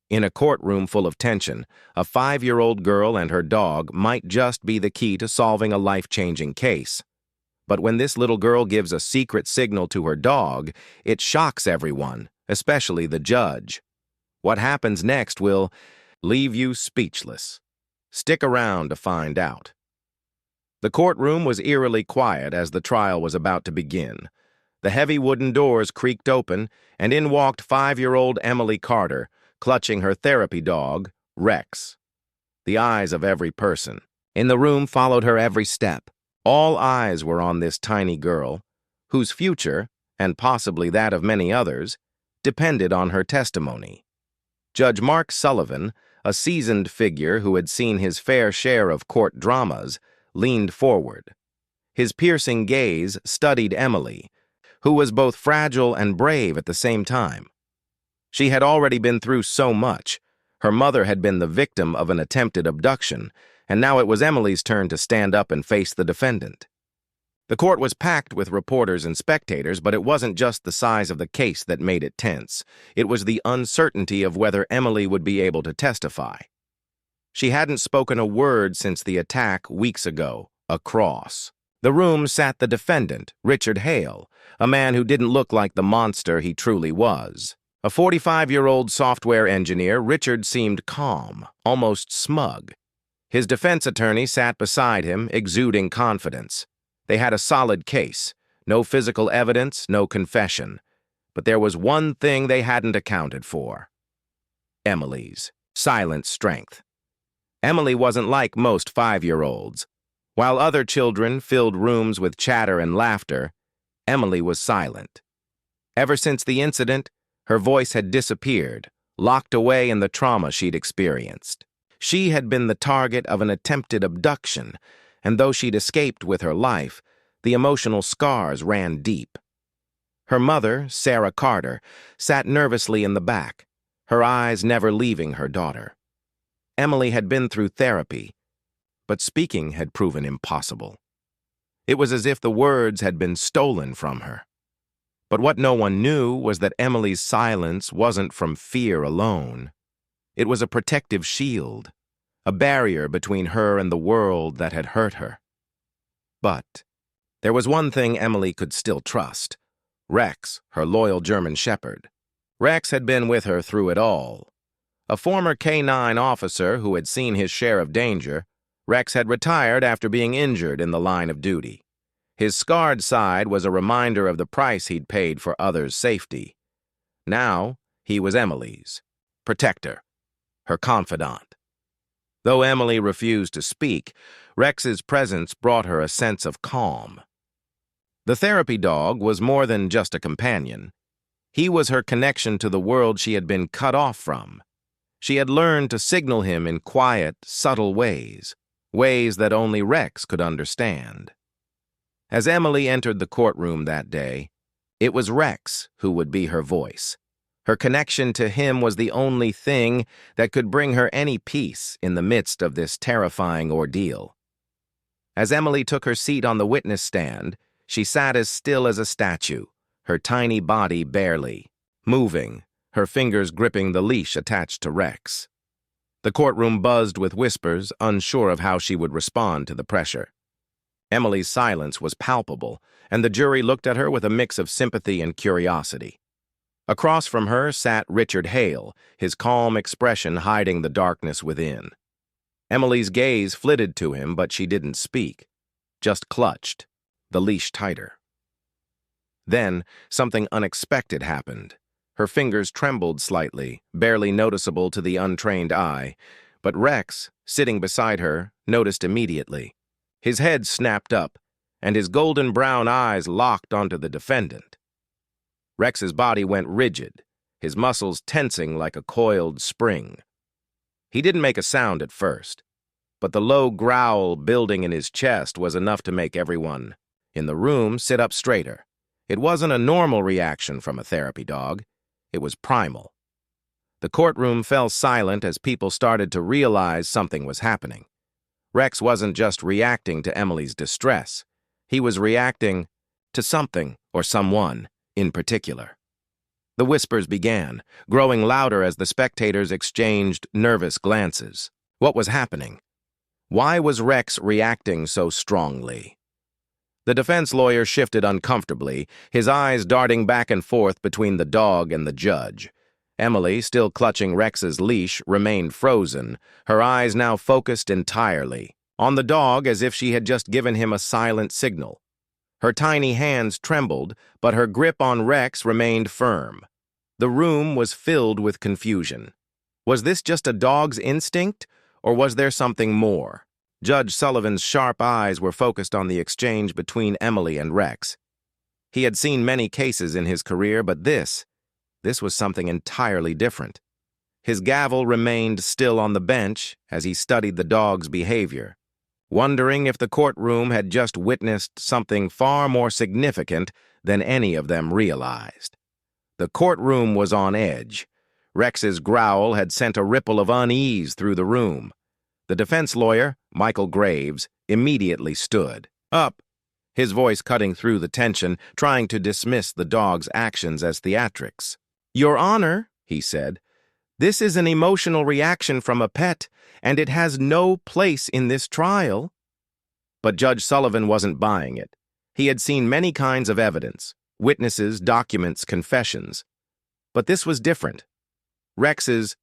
In a courtroom full of tension, a 5-year-old girl and her dog might just be the key to solving a life-changing case. But when this little girl gives a secret signal to her dog, it shocks everyone, especially the judge. What happens next will leave you speechless. Stick around to find out. The courtroom was eerily quiet as the trial was about to begin. The heavy wooden doors creaked open, and in walked 5-year-old Emily Carter, clutching her therapy dog, Rex. The eyes of every person in the room followed her every step. All eyes were on this tiny girl, whose future, and possibly that of many others, depended on her testimony. Judge Mark Sullivan, a seasoned figure who had seen his fair share of court dramas, leaned forward. His piercing gaze studied Emily, who was both fragile and brave at the same time. She had already been through so much. Her mother had been the victim of an attempted abduction, and now it was Emily's turn to stand up and face the defendant. The court was packed with reporters and spectators, but it wasn't just the size of the case that made it tense. It was the uncertainty of whether Emily would be able to testify. She hadn't spoken a word since the attack weeks ago, across. The room sat the defendant, Richard Hale, a man who didn't look like the monster he truly was. A 45-year-old software engineer, Richard seemed calm, almost smug. His defense attorney sat beside him, exuding confidence. They had a solid case, no physical evidence, no confession. But there was one thing they hadn't accounted for. Emily's silent strength. Emily wasn't like most 5-year-olds. While other children filled rooms with chatter and laughter, Emily was silent. Ever since the incident, her voice had disappeared, locked away in the trauma she'd experienced. She had been the target of an attempted abduction, and though she'd escaped with her life, the emotional scars ran deep. Her mother, Sarah Carter, sat nervously in the back, her eyes never leaving her daughter. Emily had been through therapy, but speaking had proven impossible. It was as if the words had been stolen from her. But what no one knew was that Emily's silence wasn't from fear alone. It was a protective shield, a barrier between her and the world that had hurt her. But there was one thing Emily could still trust: Rex, her loyal German shepherd. Rex had been with her through it all. A former K-9 officer who had seen his share of danger, Rex had retired after being injured in the line of duty. His scarred side was a reminder of the price he'd paid for others' safety. Now, he was Emily's protector, her confidant. Though Emily refused to speak, Rex's presence brought her a sense of calm. The therapy dog was more than just a companion. He was her connection to the world she had been cut off from. She had learned to signal him in quiet, subtle ways that only Rex could understand. As Emily entered the courtroom that day, it was Rex who would be her voice. Her connection to him was the only thing that could bring her any peace in the midst of this terrifying ordeal. As Emily took her seat on the witness stand, she sat as still as a statue, her tiny body barely moving, her fingers gripping the leash attached to Rex. The courtroom buzzed with whispers, unsure of how she would respond to the pressure. Emily's silence was palpable, and the jury looked at her with a mix of sympathy and curiosity. Across from her sat Richard Hale, his calm expression hiding the darkness within. Emily's gaze flitted to him, but she didn't speak, just clutched, the leash tighter. Then, something unexpected happened. Her fingers trembled slightly, barely noticeable to the untrained eye, but Rex, sitting beside her, noticed immediately. His head snapped up, and his golden brown eyes locked onto the defendant. Rex's body went rigid, his muscles tensing like a coiled spring. He didn't make a sound at first, but the low growl building in his chest was enough to make everyone in the room sit up straighter. It wasn't a normal reaction from a therapy dog. It was primal. The courtroom fell silent as people started to realize something was happening. Rex wasn't just reacting to Emily's distress. He was reacting to something or someone in particular. The whispers began, growing louder as the spectators exchanged nervous glances. What was happening? Why was Rex reacting so strongly? The defense lawyer shifted uncomfortably, his eyes darting back and forth between the dog and the judge. Emily, still clutching Rex's leash, remained frozen, her eyes now focused entirely on the dog as if she had just given him a silent signal. Her tiny hands trembled, but her grip on Rex remained firm. The room was filled with confusion. Was this just a dog's instinct, or was there something more? Judge Sullivan's sharp eyes were focused on the exchange between Emily and Rex. He had seen many cases in his career, but this was something entirely different. His gavel remained still on the bench as he studied the dog's behavior, wondering if the courtroom had just witnessed something far more significant than any of them realized. The courtroom was on edge. Rex's growl had sent a ripple of unease through the room. The defense lawyer, Michael Graves, immediately stood up, his voice cutting through the tension, trying to dismiss the dog's actions as theatrics. "Your Honor," he said, "this is an emotional reaction from a pet, and it has no place in this trial." But Judge Sullivan wasn't buying it. He had seen many kinds of evidence, witnesses, documents, confessions. But this was different. Rex's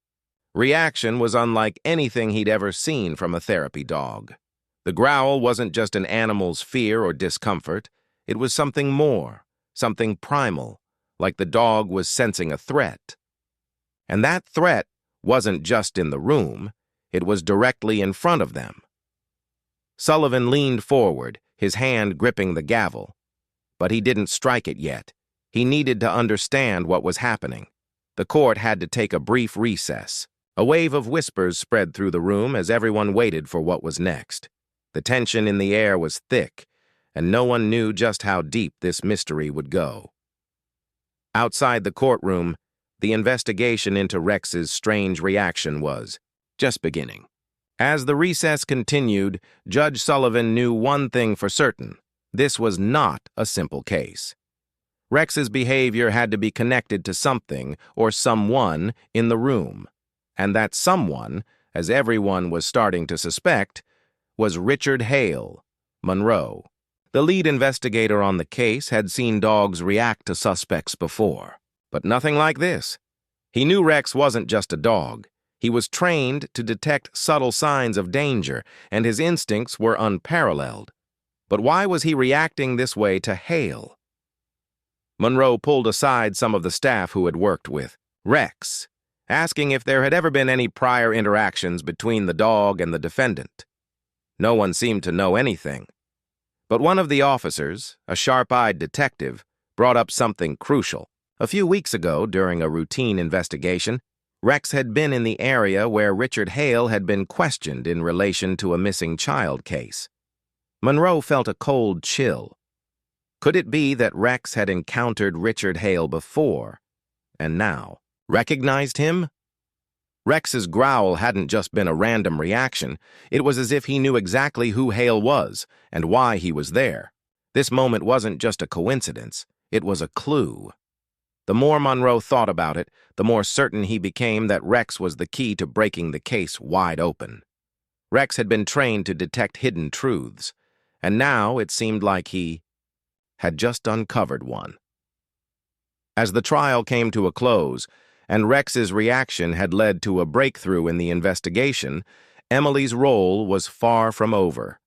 reaction was unlike anything he'd ever seen from a therapy dog. The growl wasn't just an animal's fear or discomfort. It was something more, something primal, like the dog was sensing a threat. And that threat wasn't just in the room, it was directly in front of them. Sullivan leaned forward, his hand gripping the gavel. But he didn't strike it yet. He needed to understand what was happening. The court had to take a brief recess. A wave of whispers spread through the room as everyone waited for what was next. The tension in the air was thick, and no one knew just how deep this mystery would go. Outside the courtroom, the investigation into Rex's strange reaction was just beginning. As the recess continued, Judge Sullivan knew one thing for certain. This was not a simple case. Rex's behavior had to be connected to something or someone in the room. And that someone, as everyone was starting to suspect, was Richard Hale, Monroe. The lead investigator on the case had seen dogs react to suspects before, but nothing like this. He knew Rex wasn't just a dog. He was trained to detect subtle signs of danger, and his instincts were unparalleled. But why was he reacting this way to Hale? Monroe pulled aside some of the staff who had worked with Rex, asking if there had ever been any prior interactions between the dog and the defendant. No one seemed to know anything. But one of the officers, a sharp-eyed detective, brought up something crucial. A few weeks ago, during a routine investigation, Rex had been in the area where Richard Hale had been questioned in relation to a missing child case. Monroe felt a cold chill. Could it be that Rex had encountered Richard Hale before, and now recognized him? Rex's growl hadn't just been a random reaction. It was as if he knew exactly who Hale was and why he was there. This moment wasn't just a coincidence. It was a clue. The more Monroe thought about it, the more certain he became that Rex was the key to breaking the case wide open. Rex had been trained to detect hidden truths, and now it seemed like he had just uncovered one. As the trial came to a close, and Rex's reaction had led to a breakthrough in the investigation, Emily's role was far from over.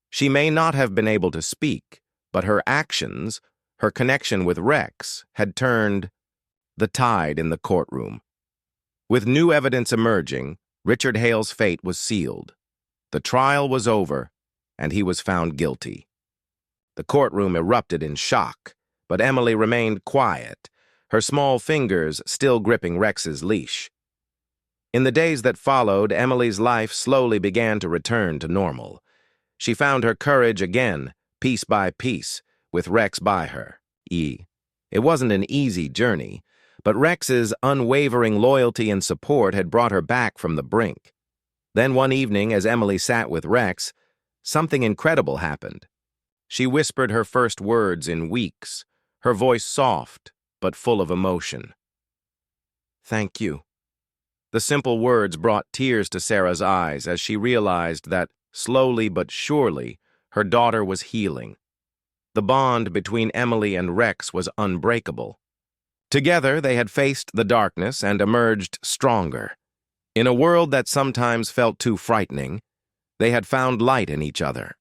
She may not have been able to speak, but her actions, her connection with Rex, had turned the tide in the courtroom. With new evidence emerging, Richard Hale's fate was sealed. The trial was over, and he was found guilty. The courtroom erupted in shock, but Emily remained quiet, her small fingers still gripping Rex's leash. In the days that followed, Emily's life slowly began to return to normal. She found her courage again, piece by piece, with Rex by her. It wasn't an easy journey, but Rex's unwavering loyalty and support had brought her back from the brink. Then one evening, as Emily sat with Rex, something incredible happened. She whispered her first words in weeks, her voice soft but full of emotion. Thank you." The simple words brought tears to Sarah's eyes as she realized that, slowly but surely, her daughter was healing. The bond between Emily and Rex was unbreakable. Together, they had faced the darkness and emerged stronger. In a world that sometimes felt too frightening, they had found light in each other.